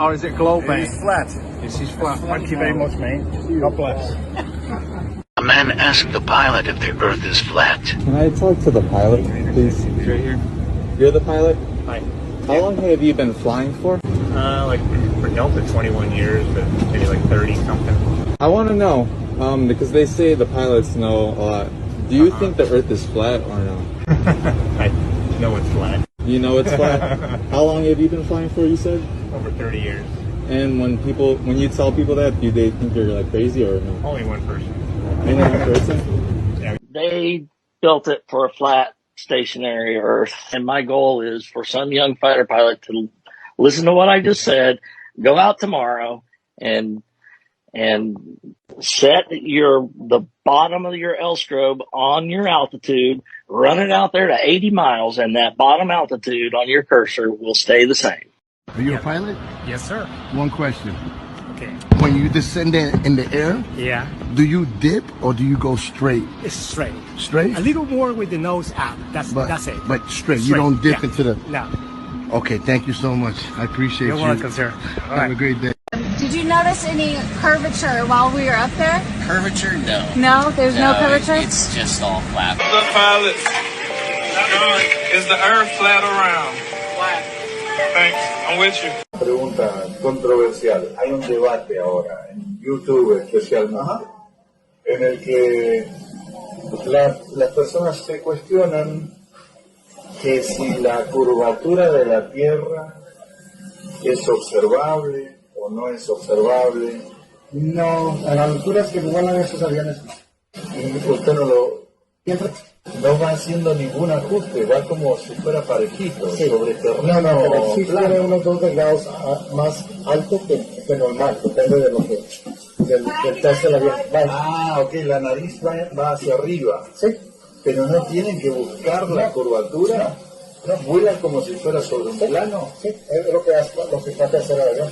Or is it globe, mate? It's flat. This is flat. Thank you very much, mate. God bless. A man asked the pilot if the Earth is flat. Can I talk to the pilot, please? Right here. You're the pilot? Hi. How long have you been flying for? Like for Delta, 21 years, but maybe like 30 something. I want to know, because they say the pilots know a lot. Do you think the Earth is flat or no? I know it's flat. You know it's flat? How long have you been flying for, you said? Over 30 years. And when you tell people that, do they think you're like crazy or no? Only one person. Only one person? They built it for a flat, stationary Earth. And my goal is for some young fighter pilot to listen to what I just said, go out tomorrow and set the bottom of your L strobe on your altitude, run it out there to 80 miles, and that bottom altitude on your cursor will stay the same. Are you a pilot? Yes, sir. One question. Okay. When you descend in the air, Yeah. do you dip or do you go straight? It's straight. Straight? A little more with the nose out. That's it. But straight. You don't dip into the... No. Okay, thank you so much. I appreciate you. You're welcome, sir. All Have a great day. Did you notice any curvature while we were up there? Curvature? No. No, there's no curvature? It's just all flat. The pilots. Is the Earth flat or round? Flat. Thanks. I'm with you. Pregunta controversial. Hay un debate ahora en YouTube especialmente en el que las personas se cuestionan que si la curvatura de la Tierra es observable o no es observable. No, a las alturas que vuelan esos aviones. Usted no va haciendo ningún ajuste, va como si fuera parejito, sobre terreno. No, pero sí tiene unos 2 grados más alto que normal, depende de lo que del test del avión. Ok, la nariz va hacia arriba. Sí. Pero no tienen que buscar la curvatura. No, vuelan como si fuera sobre un plano. Sí, es lo que trata de hacer el avión.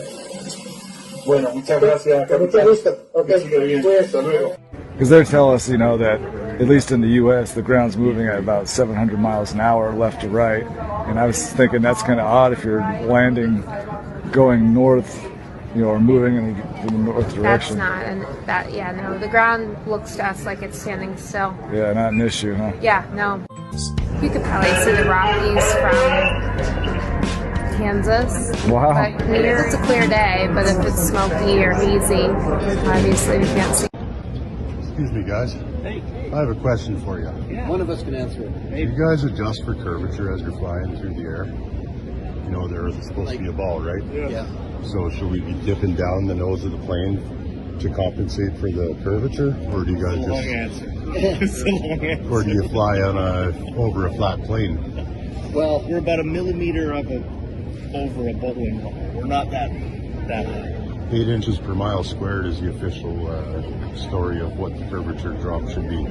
Bueno, muchas gracias. Mucho gusto. Hasta luego. Because they tell us, that at least in the U.S., the ground's moving at about 700 miles an hour left to right. And I was thinking that's kind of odd if you're landing going north, or moving in the north direction. That's not, no. The ground looks to us like it's standing still. Yeah, not an issue, huh? Yeah, no. You could probably see the Rockies from Kansas. Wow. But here it's a clear day, but if it's smoky or hazy, obviously we can't see. Excuse me, guys. Hey. I have a question for you. Yeah. One of us can answer it. Do you guys adjust for curvature as you're flying through the air? The Earth is supposed to be a ball, right? Yeah. So should we be dipping down the nose of the plane to compensate for the curvature? Or do you guys Long answer. It's a long answer. Or do you fly over a flat plane? Well, we're about a millimeter over a bowling ball. We're not that high. 8 inches per mile squared is the official story of what the curvature drop should be.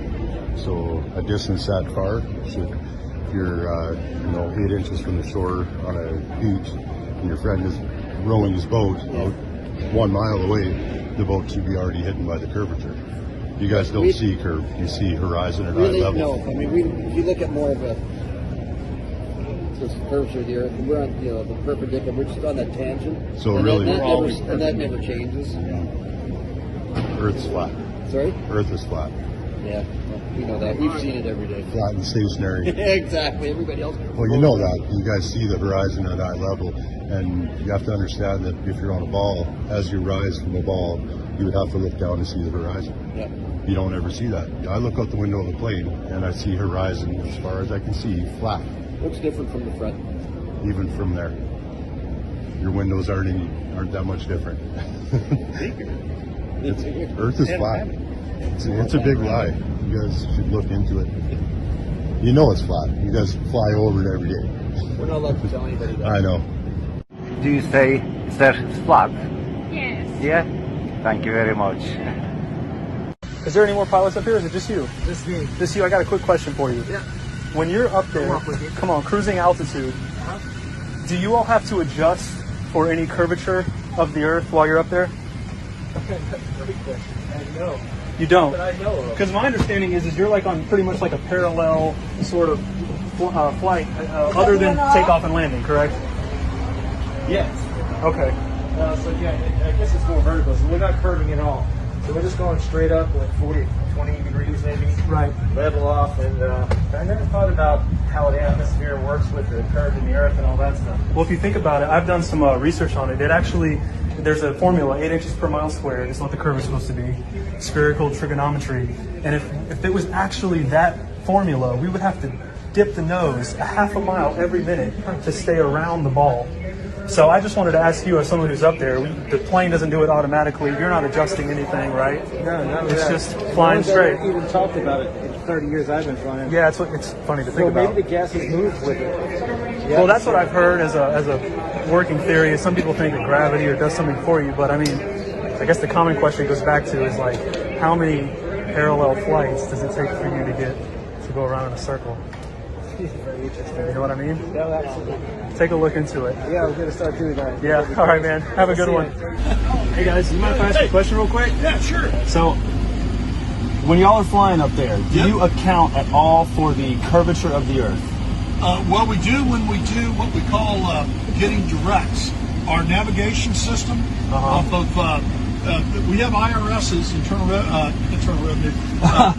So a distance that far, so if you're 8 inches from the shore on a beach and your friend is rowing his boat out 1 mile away, the boat should be already hidden by the curvature. You guys don't see curve, you see horizon at eye level. No, I mean, if you look at more of the curvature of the Earth, we're on the perpendicular, we're just on that tangent. So really, that never changes. Earth's flat. Sorry? Earth is flat. Yeah, we know that. We've seen it every day. Flat and stationary. Exactly. Everybody else. Well, you know that. You guys see the horizon at eye level, and you have to understand that if you're on a ball, as you rise from the ball, you would have to look down to see the horizon. Yeah. You don't ever see that. I look out the window of the plane, and I see horizon as far as I can see, flat. Looks different from the front. Even from there. Your windows aren't that much different. Earth is flat. It's a big lie. You guys should look into it. You know it's flat. You guys fly over it every day. We're not allowed to tell anybody that. I know. Do you say that it's flat? Yes. Yeah? Thank you very much. Is there any more pilots up here, or is it just you? Just me. Just you. I got a quick question for you. Yeah. When you're up there, come on, cruising altitude, do you all have to adjust for any curvature of the Earth while you're up there? Great question. I know. You don't? But I know. Because my understanding is you're like on pretty much like a parallel sort of flight, other than takeoff and landing, correct? Yes. Okay. So yeah, I guess it's more vertical. So we're not curving at all. So we're just going straight up, like 40, 20 degrees maybe. Right. Level off, and I never thought about how the atmosphere works with the curve in the earth and all that stuff. Well, if you think about it, I've done some research on it. It actually, there's a formula, 8 inches per mile squared is what the curve is supposed to be. Spherical trigonometry. And if it was actually that formula, we would have to dip the nose a half a mile every minute to stay around the ball. So I just wanted to ask you, as someone who's up there, the plane doesn't do it automatically. You're not adjusting anything, right? No, it's just flying straight. Even talked about it in 30 years I've been flying. Yeah, it's funny to think about. Maybe the gases move with it. Well, that's what I've heard as a working theory. Is some people think that gravity or does something for you, but I mean, I guess the common question goes back to is like, how many parallel flights does it take for you to go around in a circle? Very interesting. You know what I mean? No, absolutely. Take a look into it. Yeah, we're going to start doing that. Yeah, all right, man. Have a good one. Hey, guys, you mind if I ask you a question real quick? Yeah, sure. So, when y'all are flying up there, do you account at all for the curvature of the Earth? Well, we do when we do what we call getting directs. Our navigation system off of we have IRS's internal revenue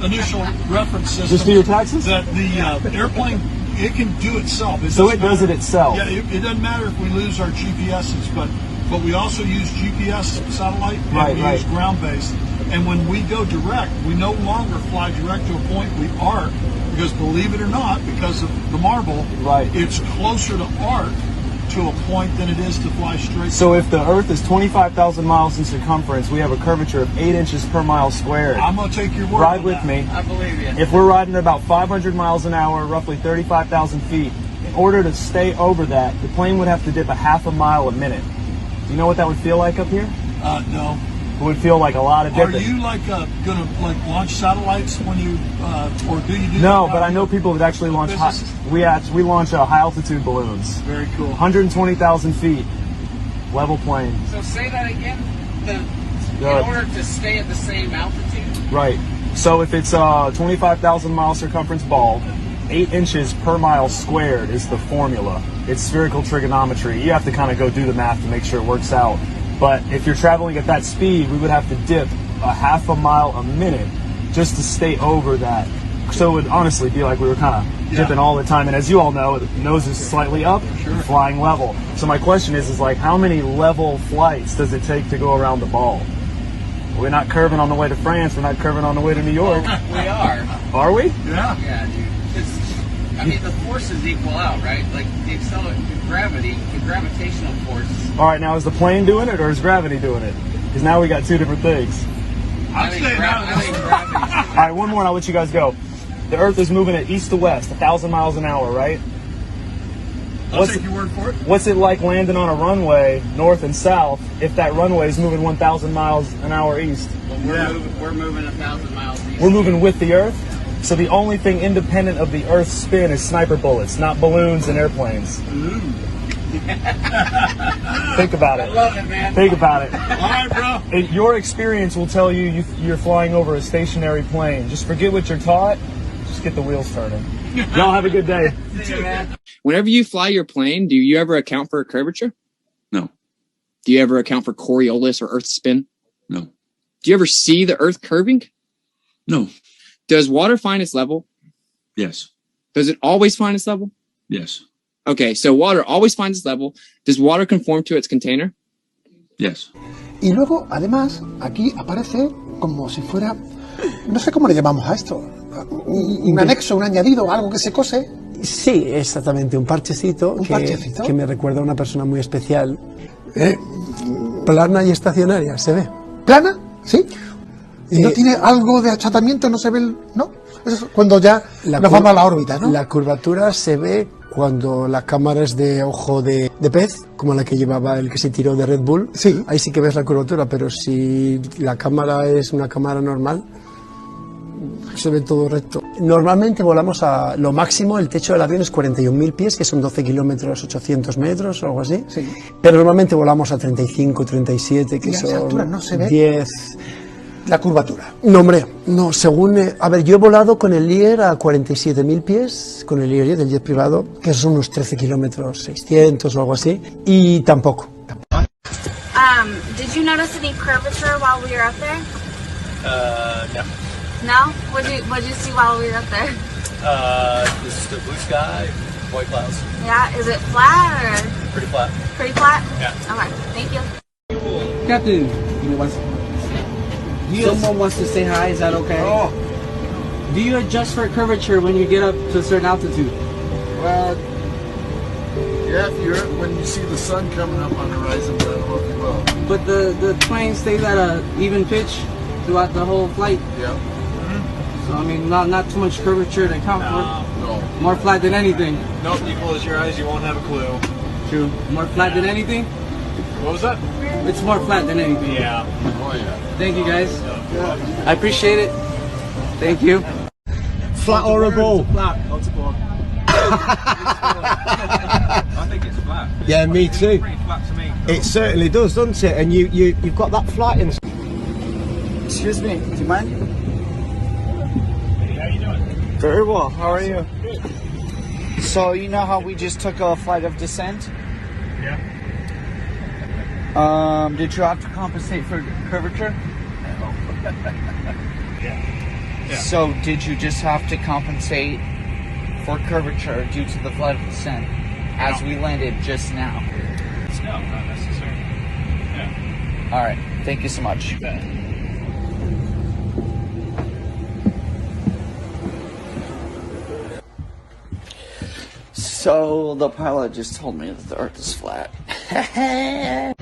initial reference system. Just for your taxes? That the airplane, it can do itself. So it does it itself? Yeah, it doesn't matter if we lose our GPSs, but we also use GPS satellite and we use ground-based. And when we go direct, we no longer fly direct to a point. We arc, because believe it or not, because of the marble, it's closer to arc to a point than it is to fly straight. So if the Earth is 25,000 miles in circumference, we have a curvature of 8 inches per mile squared. I'm going to take your word. Ride with me. I believe you. If we're riding at about 500 miles an hour, roughly 35,000 feet, in order to stay over that, the plane would have to dip a half a mile a minute. Do you know what that would feel like up here? No. It would feel like a lot of dipping. Are you going to launch satellites when you, or do you do No, that? but I know people that actually launch we launch high altitude balloons. Very cool. 120,000 feet, level plane. So say that again. In order to stay at the same altitude. Right. So if it's a 25,000 mile circumference ball, 8 inches per mile squared is the formula. It's spherical trigonometry. You have to kind of go do the math to make sure it works out. But if you're traveling at that speed, we would have to dip a half a mile a minute just to stay over that. So it would honestly be like we were kind of dipping all the time. And as you all know, the nose is slightly up, flying level. So my question is like, how many level flights does it take to go around the ball? We're not curving on the way to France. We're not curving on the way to New York. We are. Are we? Yeah. Yeah, dude. I mean, the forces equal out, right? Like the gravity, the gravitational force. All right, now is the plane doing it or is gravity doing it? Because now we got two different things. I think gravity. All right, one more and I'll let you guys go. The Earth is moving at east to west, 1,000 miles an hour, right? I'll take your word for it. What's it like landing on a runway north and south if that runway is moving 1,000 miles an hour east? Well, we're moving 1,000 miles east. We're moving with the Earth? So the only thing independent of the Earth's spin is sniper bullets, not balloons and airplanes. Think about it. I love it, man. Think about it. All right, bro. Your experience will tell you you're flying over a stationary plane. Just forget what you're taught. Just get the wheels turning. Y'all have a good day. Whenever you fly your plane, do you ever account for a curvature? No. Do you ever account for Coriolis or Earth spin? No. Do you ever see the Earth curving? No. Does water find its level? Yes. Does it always find its level? Yes. Okay, so water always finds its level. Does water conform to its container? Yes. Y luego, además, aquí aparece como si fuera, no sé cómo le llamamos a esto, un anexo, un añadido, algo que se cose. Sí, exactamente, un parchecito, que me recuerda a una persona muy especial. Plana y estacionaria, ¿se ve? ¿Plana? Sí. ¿Y no tiene algo de achatamiento? ¿No se ve no? Eso es cuando ya nos vamos a la órbita, ¿no? La curvatura se ve cuando la cámara es de ojo de pez, como la que llevaba el que se tiró de Red Bull. Sí. Ahí sí que ves la curvatura, pero si la cámara es una cámara normal, se ve todo recto. Normalmente volamos a lo máximo, el techo del avión es 41.000 pies, que son 12 kilómetros, 800 metros o algo así. Sí. Pero normalmente volamos a 35, 37, que son altura no se ve 10... La curvatura. No, hombre, no, según... a ver, yo he volado con el Lear a 47.000 pies, con el Lear del jet privado, que son unos 13 kilómetros, 600 o algo así, y tampoco. Did you notice any curvature while we were up there? No. No? What'd you see while we were up there? Just the blue sky, white clouds. Yeah, is it flat or? Pretty flat. Pretty flat? Yeah. Okay, thank you. Captain, someone wants to say hi, is that okay? Oh. Do you adjust for curvature when you get up to a certain altitude? Well, yeah, when you see the sun coming up on the horizon, then I hope you will. But the plane stays at an even pitch throughout the whole flight. Yeah. So I mean, not too much curvature to count for. No. More flat than anything. Nope, you close your eyes, you won't have a clue. True. More flat than anything? What was that? It's more flat than anything. Yeah. Oh yeah. Thank you guys. I appreciate it. Thank you. Flat or a ball? Flat. That's a ball. I think it's flat. Yeah, me too. Pretty flat to me. It certainly does, doesn't it? And you've got that flat in. Excuse me, do you mind? Hey, how you doing? Very well. How are you? Good. So you know how we just took a flight of descent? Yeah. Did you have to compensate for curvature? Yeah. So did you just have to compensate for curvature due to the flight of descent as we landed just now? No, not necessarily. Yeah. All right. Thank you so much. You bet. So the pilot just told me that the Earth is flat. Hey,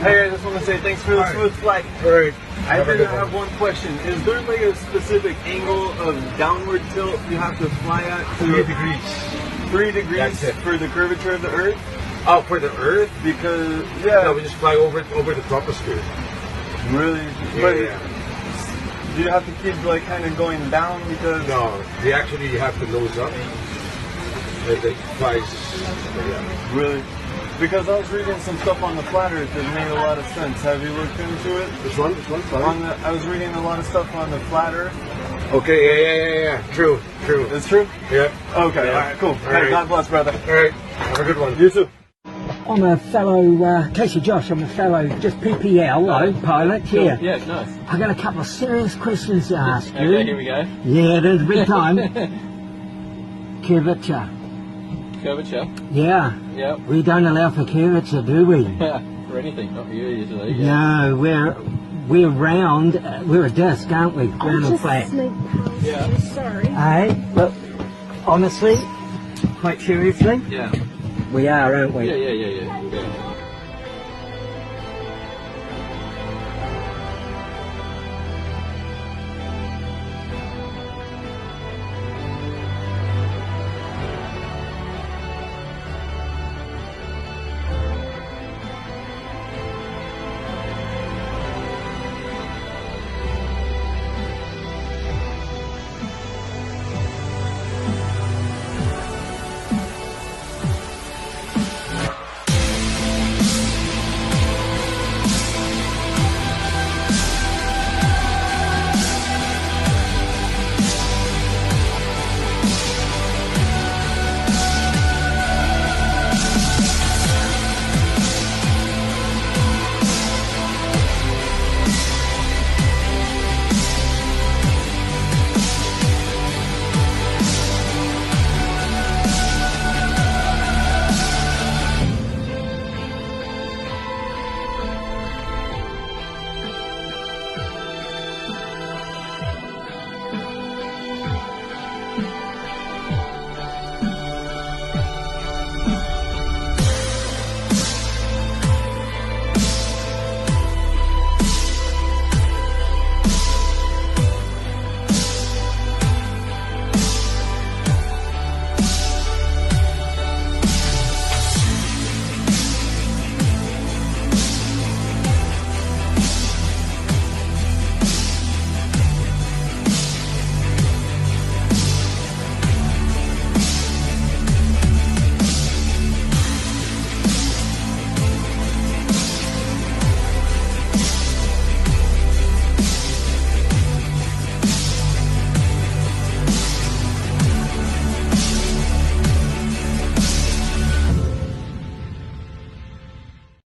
I just want to say thanks for the smooth flight. Right. I did have one question. Is there like a specific angle of downward tilt you have to fly at? 3 degrees. 3 degrees for the curvature of the Earth? Oh, for the Earth? Because, No, we just fly over the troposphere. Really? Yeah, But yeah. do you have to keep like kind of going down because? No, they actually have to nose up. It flies. Yeah. Really? Because I was reading some stuff on the flat Earth that made a lot of sense. Have you looked into it? Which one? I was reading a lot of stuff on the flat Earth. Okay, yeah. True. It's true? Yeah. Okay, Yeah. alright, cool. All Hey, right. God bless, brother. Alright, have a good one. You too. I'm a fellow, Casey Josh, I'm a fellow just PPL pilot here. Yeah, nice. I got a couple of serious questions to ask you. Okay, here we go. Yeah, there's a big time. Curvature. Curvature. Yeah. Yep. We don't allow for curvature, do we? For anything, not for you usually. No, we're round. We're a disc, aren't we? Round and flat. Yeah. Sorry. Hey, look, honestly, quite seriously, Yeah. we are, aren't we? Yeah.